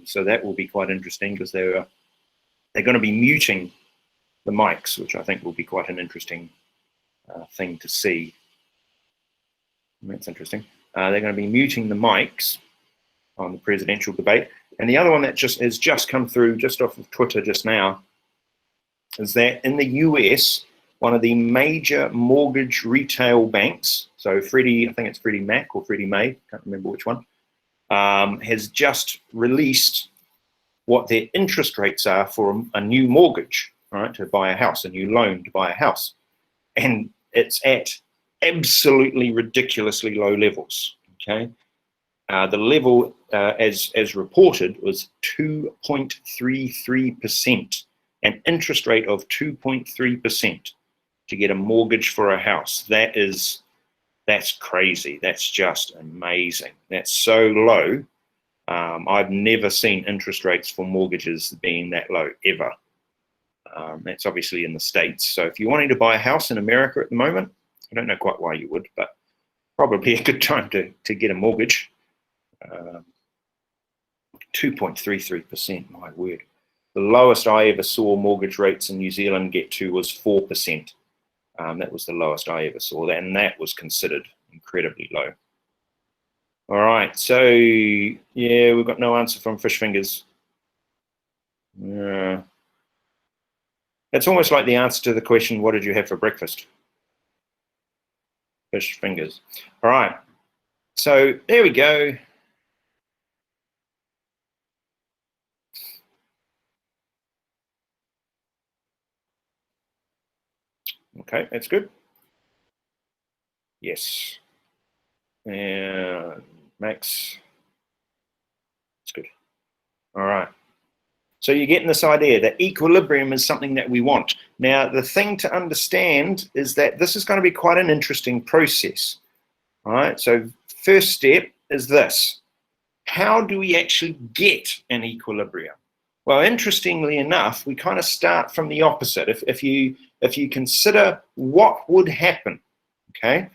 so that will be quite interesting because they're going to be muting the mics, which I think will be quite an interesting thing to see. That's interesting. They're going to be muting the mics on the presidential debate. And the other one that has just come through just off of Twitter just now is that in the US, one of the major mortgage retail banks, so Freddie, I think it's Freddie Mac or Freddie Mae, can't remember which one, has just released what their interest rates are for a new mortgage, right, to buy a house, a new loan to buy a house. And it's at absolutely ridiculously low levels, okay? The level, as reported, was 2.33%, an interest rate of 2.3% to get a mortgage for a house. That's crazy. That's just amazing. That's so low. I've never seen interest rates for mortgages being that low, ever. That's obviously in the States. So if you're wanting to buy a house in America at the moment, I don't know quite why you would, but probably a good time to get a mortgage. 2.33%, my word. The lowest I ever saw mortgage rates in New Zealand get to was 4%. That was the lowest I ever saw, and that was considered incredibly low. All right, so yeah, we've got no answer from Fish Fingers. It's almost like the answer to the question, what did you have for breakfast? Fish Fingers. All right, so there we go. Okay, that's good. Yes. And Max. That's good. All right. So you're getting this idea that equilibrium is something that we want. Now, the thing to understand is that this is going to be quite an interesting process. All right. So first step is this. How do we actually get an equilibrium? Well, interestingly enough, we kind of start from the opposite. If you consider what would happen, okay,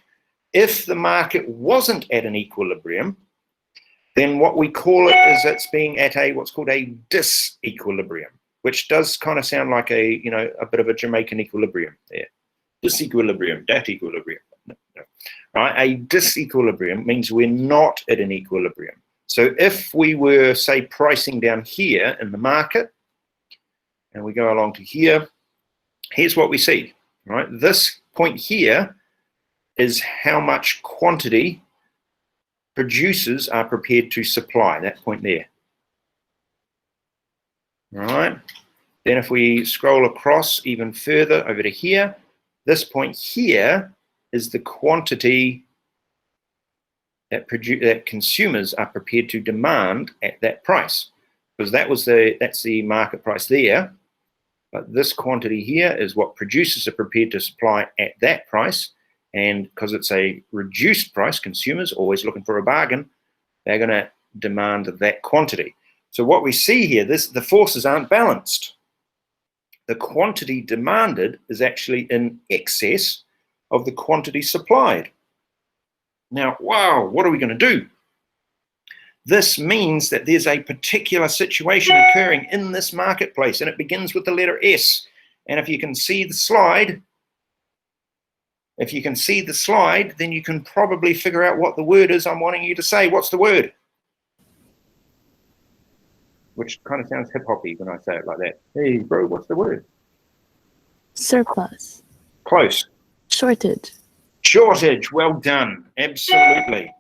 if the market wasn't at an equilibrium, then what we call it is it's being at a what's called a disequilibrium, which does kind of sound like a a bit of a Jamaican equilibrium there. Disequilibrium, that equilibrium. No. Right? A disequilibrium means we're not at an equilibrium. So if we were, say, pricing down here in the market, and we go along to here, here's what we see, right? This point here is how much quantity producers are prepared to supply, that point there. All right. Then if we scroll across even further over to here, this point here is the quantity that consumers are prepared to demand at that price, because that's the market price there. But this quantity here is what producers are prepared to supply at that price. And because it's a reduced price, consumers always looking for a bargain, they're going to demand that quantity. So what we see here, the forces aren't balanced. The quantity demanded is actually in excess of the quantity supplied. Now, wow, what are we going to do? This means that there's a particular situation occurring in this marketplace, and it begins with the letter S. And if you can see the slide, then you can probably figure out what the word is I'm wanting you to say. What's the word? Which kind of sounds hip-hoppy when I say it like that. Hey, bro, what's the word? Surplus. Close. Shortage. Shortage. Well done. Absolutely.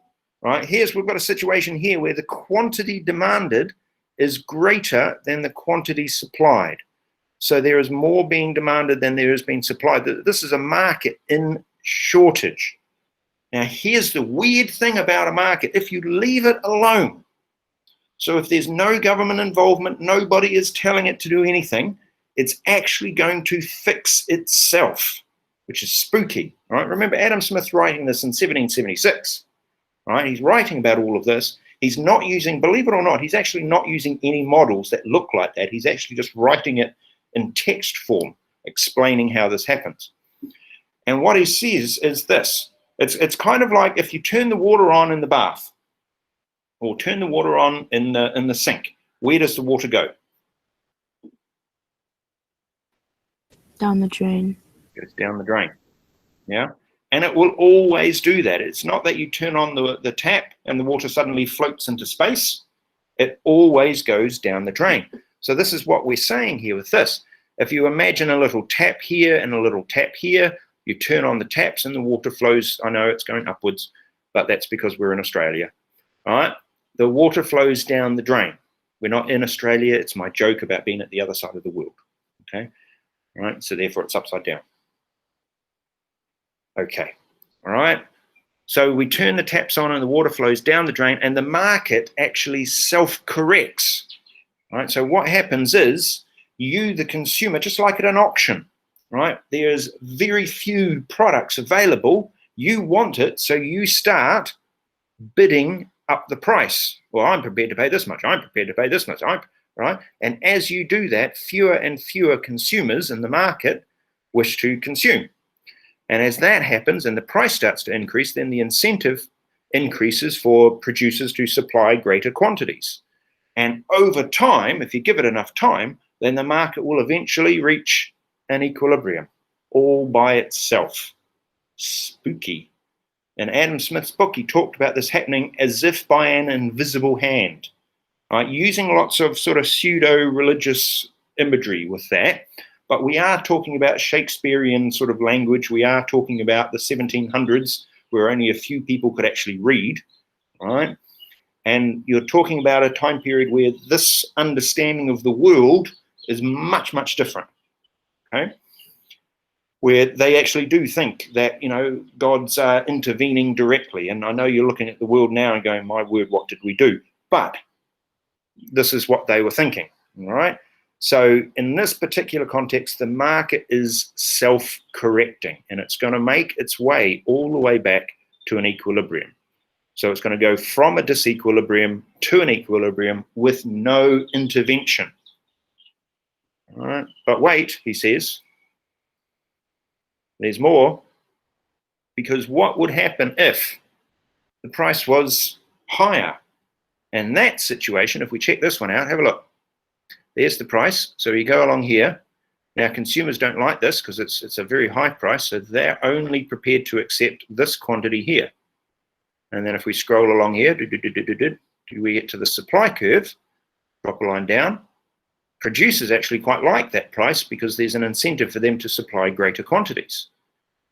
Right. We've got a situation here where the quantity demanded is greater than the quantity supplied. So there is more being demanded than there has been supplied. This is a market in shortage. Now, here's the weird thing about a market. If you leave it alone, so if there's no government involvement, nobody is telling it to do anything, it's actually going to fix itself, which is spooky. Right? Remember Adam Smith writing this in 1776. Right? He's writing about all of this. He's not using, believe it or not, he's actually not using any models that look like that. He's actually just writing it in text form, explaining how this happens. And what he says is this. It's kind of like if you turn the water on in the bath or turn the water on in the sink. Where does the water go? Down the drain. It goes down the drain. Yeah. And it will always do that. It's not that you turn on the tap and the water suddenly floats into space. It always goes down the drain. So this is what we're saying here with this. If you imagine a little tap here and a little tap here, you turn on the taps and the water flows. I know it's going upwards, but that's because we're in Australia. All right? The water flows down the drain. We're not in Australia. It's my joke about being at the other side of the world. Okay? All right? So therefore it's upside down. Okay. All right? So we turn the taps on and the water flows down the drain, and the market actually self-corrects. Right? So what happens is you, the consumer, just like at an auction, right? There's very few products available. You want it, so you start bidding up the price. Well, I'm prepared to pay this much. I'm prepared to pay this much. Right? And as you do that, fewer and fewer consumers in the market wish to consume. And as that happens and the price starts to increase, then the incentive increases for producers to supply greater quantities. And over time, if you give it enough time, then the market will eventually reach an equilibrium all by itself. Spooky. In Adam Smith's book, he talked about this happening as if by an invisible hand, right? Using lots of sort of pseudo-religious imagery with that. But we are talking about Shakespearean sort of language. We are talking about the 1700s, where only a few people could actually read, right? And you're talking about a time period where this understanding of the world is much, much different, okay? where they actually do think that, you know, God's intervening directly. And I know you're looking at the world now and going, my word, what did we do? But this is what they were thinking, all right? So in this particular context, the market is self-correcting, and it's going to make its way all the way back to an equilibrium. So it's going to go from a disequilibrium to an equilibrium with no intervention. All right? But wait, he says, there's more, because what would happen if the price was higher? In that situation, if we check this one out, have a look. There's the price. So you go along here. Now, consumers don't like this because it's a very high price, so they're only prepared to accept this quantity here. And then if we scroll along here, we get to the supply curve, drop a line down. Producers actually quite like that price because there's an incentive for them to supply greater quantities,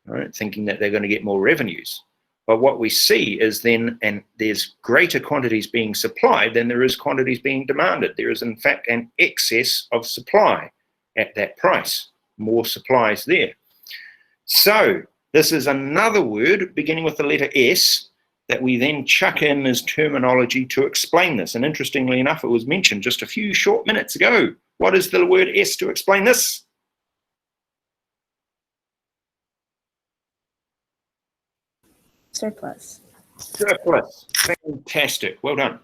right? Thinking that they're going to get more revenues. But what we see is then, and there's greater quantities being supplied than there is quantities being demanded. There is in fact an excess of supply at that price, more supplies there. So this is another word beginning with the letter S that we then chuck in as terminology to explain this. And interestingly enough, it was mentioned just a few short minutes ago. What is the word S to explain this? Surplus. Surplus. Fantastic. Well done.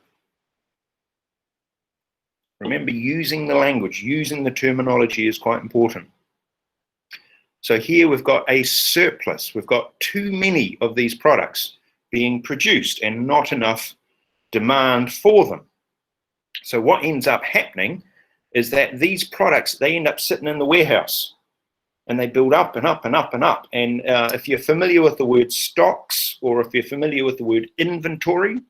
Remember, using the language, using the terminology is quite important. So here we've got a surplus. We've got too many of these products being produced and not enough demand for them. So what ends up happening is that these products, they end up sitting in the warehouse and they build up and up and up and up. And if you're familiar with the word stocks, or if you're familiar with the word inventory,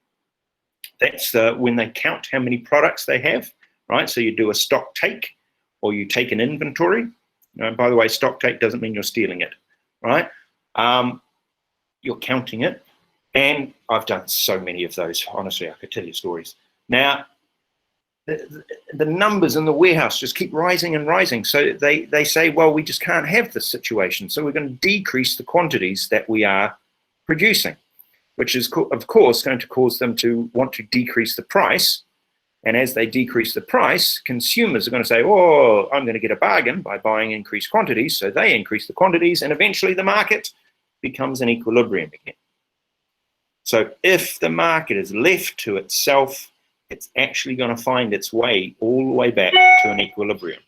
that's when they count how many products they have, right? So you do a stock take, or you take an inventory. By the way, stock take doesn't mean you're stealing it, right? You're counting it. And I've done so many of those. Honestly, I could tell you stories. Now, the numbers in the warehouse just keep rising and rising. So they say, well, we just can't have this situation. So we're going to decrease the quantities that we are producing, which is, of course, going to cause them to want to decrease the price. And as they decrease the price, consumers are going to say, oh, I'm going to get a bargain by buying increased quantities. So they increase the quantities, and eventually the market becomes an equilibrium again. So if the market is left to itself, it's actually going to find its way all the way back to an equilibrium.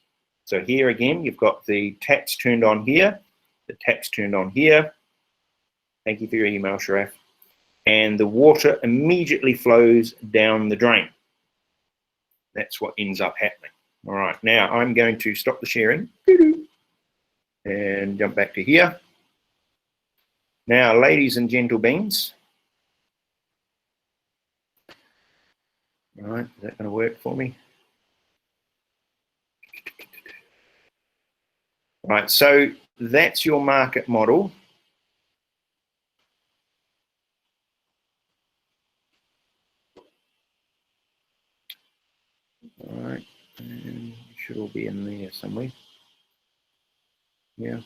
So here again, you've got the taps turned on here, the taps turned on here. Thank you for your email, Sharaf. And the water immediately flows down the drain. That's what ends up happening. All right, now I'm going to stop the sharing and jump back to here. Now, ladies and gentle beans. All right, is that going to work for me? Right, so that's your market model. All right, and it should all be in there somewhere. Yeah,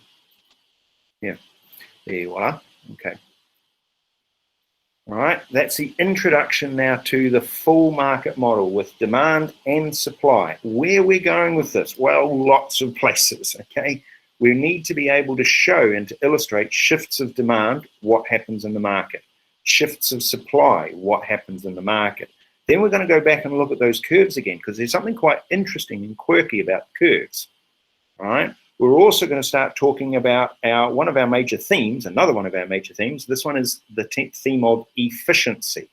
there you are. Okay. All right, that's the introduction now to the full market model with demand and supply. Where we're going with this? Well, lots of places, okay? We need to be able to show and to illustrate shifts of demand, what happens in the market. Shifts of supply, what happens in the market. Then we're going to go back and look at those curves again, because there's something quite interesting and quirky about curves, all right? We're also going to start talking about one of our major themes, another one of our major themes. This one is the theme of efficiency,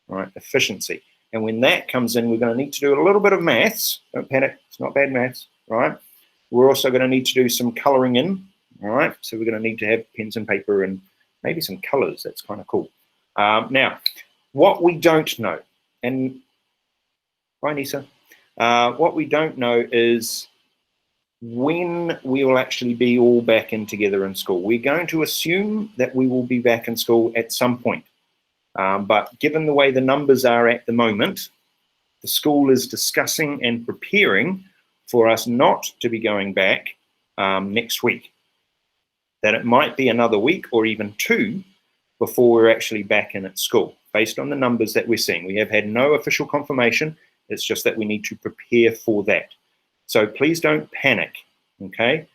right? Efficiency. And when that comes in, we're going to need to do a little bit of maths. Don't panic, it's not bad maths, right? We're also going to need to do some coloring in, all right? So we're going to need to have pens and paper and maybe some colors. That's kind of cool. Now, what we don't know, and bye, Nisa. What we don't know is when we will actually be all back in together in school. We're going to assume that we will be back in school at some point. But given the way the numbers are at the moment, the school is discussing and preparing for us not to be going back next week. that it might be another week or even 2 before we're actually back in at school, based on the numbers that we're seeing. We have had no official confirmation. It's just that we need to prepare for that. So please don't panic, okay?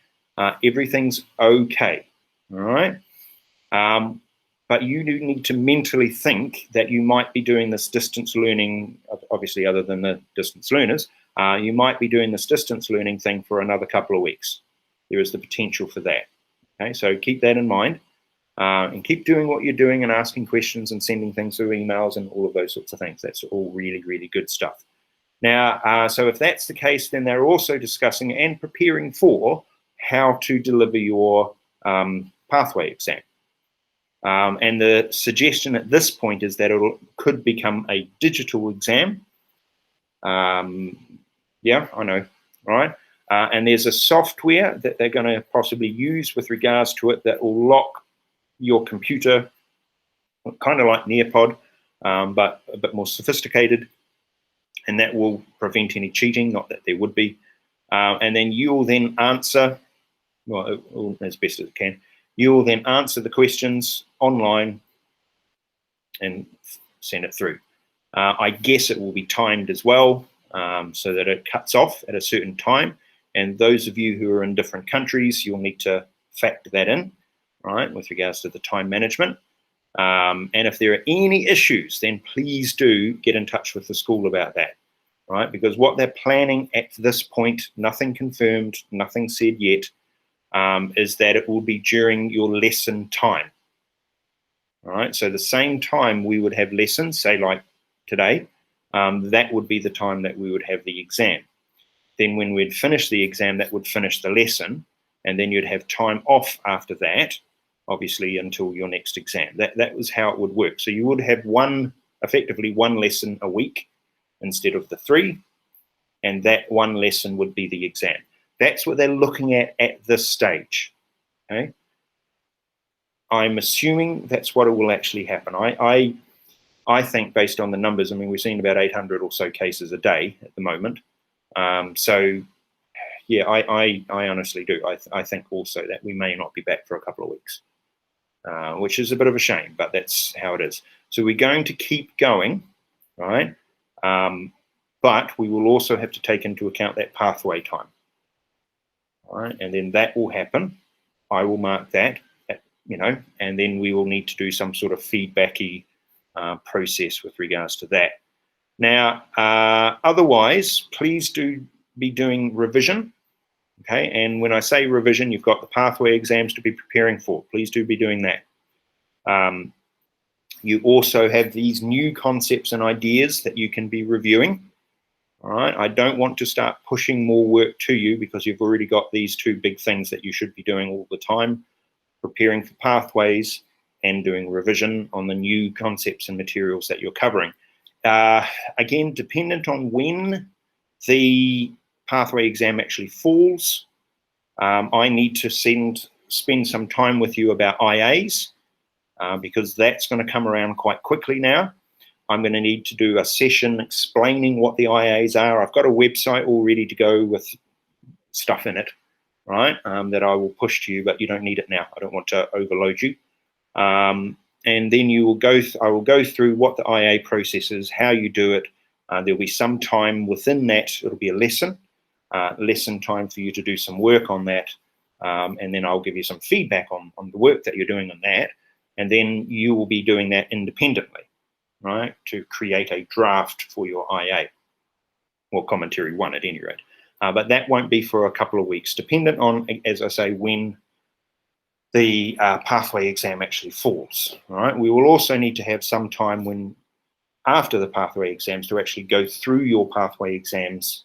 Everything's okay, all right? But you do need to mentally think that you might be doing this distance learning, obviously other than the distance learners, you might be doing this distance learning thing for another couple of weeks. There is the potential for that, okay? So keep that in mind. And keep doing what you're doing and asking questions and sending things through emails and all of those sorts of things. That's all really, really good stuff. Now, so if that's the case, then they're also discussing and preparing for how to deliver your pathway exam. And the suggestion at this point is that it could become a digital exam. Yeah, I know, right? And there's a software that they're going to possibly use with regards to it that will lock your computer, kind of like Nearpod, but a bit more sophisticated, and that will prevent any cheating, not that there would be. And then you will then answer, well, as best as it can, you will then answer the questions online and send it through. I guess it will be timed as well, so that it cuts off at a certain time. And those of you who are in different countries, you'll need to factor that in, right, with regards to the time management. And if there are any issues, then please do get in touch with the school about that, right? Because what they're planning at this point, nothing confirmed, nothing said yet, is that it will be during your lesson time. All right, so the same time we would have lessons, say like today, that would be the time that we would have the exam. Then when we'd finish the exam, that would finish the lesson, and then you'd have time off after that, obviously until your next exam. That was how it would work. So you would have effectively one lesson a week instead of the 3, and that one lesson would be the exam. That's what they're looking at this stage, okay? I'm assuming that's what will actually happen. I think based on the numbers, I mean, we're seeing about 800 or so cases a day at the moment. So yeah, I honestly do. I think also that we may not be back for a couple of weeks, which is a bit of a shame, but that's how it is. So we're going to keep going, right? But we will also have to take into account that pathway time, all right? And then that will happen. I will mark that, you know, and then we will need to do some sort of feedbacky process with regards to that. Now, otherwise, please do be doing revision, okay? And when I say revision, you've got the pathway exams to be preparing for. Please do be doing that. You also have these new concepts and ideas that you can be reviewing, all right? I don't want to start pushing more work to you because you've already got these 2 big things that you should be doing all the time, preparing for pathways and doing revision on the new concepts and materials that you're covering. Again, dependent on when the pathway exam actually falls, I need to spend some time with you about IAs, because that's going to come around quite quickly now. I'm going to need to do a session explaining what the IAs are. I've got a website all ready to go with stuff in it, right, that I will push to you, but you don't need it now. I don't want to overload you. And then you will I will go through what the IA process is, how you do it. There'll be some time within that. It'll be a lesson time for you to do some work on that. And then I'll give you some feedback on the work that you're doing on that. And then you will be doing that independently, right, to create a draft for your IA, or commentary 1 at any rate. But that won't be for a couple of weeks, dependent on, as I say, when the pathway exam actually falls, right? We will also need to have some time after the pathway exams to actually go through your pathway exams,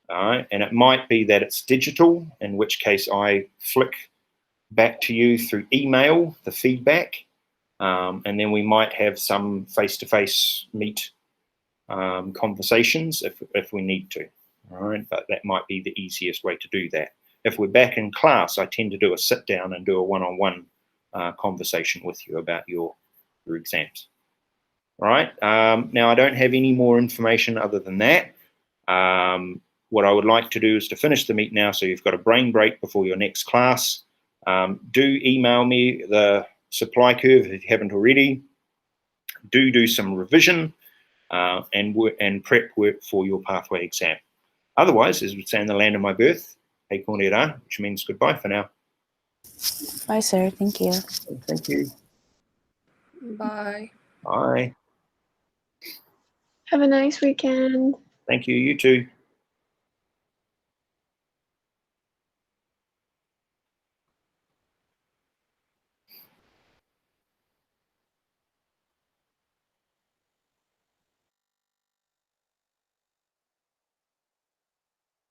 all right? And it might be that it's digital, in which case I flick back to you through email, the feedback, and then we might have some face-to-face meet conversations if we need to, all right? But that might be the easiest way to do that. If we're back in class, I tend to do a sit down and do a one-on-one conversation with you about your exams. All right. Now, I don't have any more information other than that. What I would like to do is to finish the meet now, so you've got a brain break before your next class. Do email me the supply curve if you haven't already. Do some revision and prep work for your pathway exam. Otherwise, as we say in the land of my birth, hei kone rā, which means goodbye for now. Bye, sir. Thank you. Thank you. Bye. Bye. Have a nice weekend. Thank you. You too.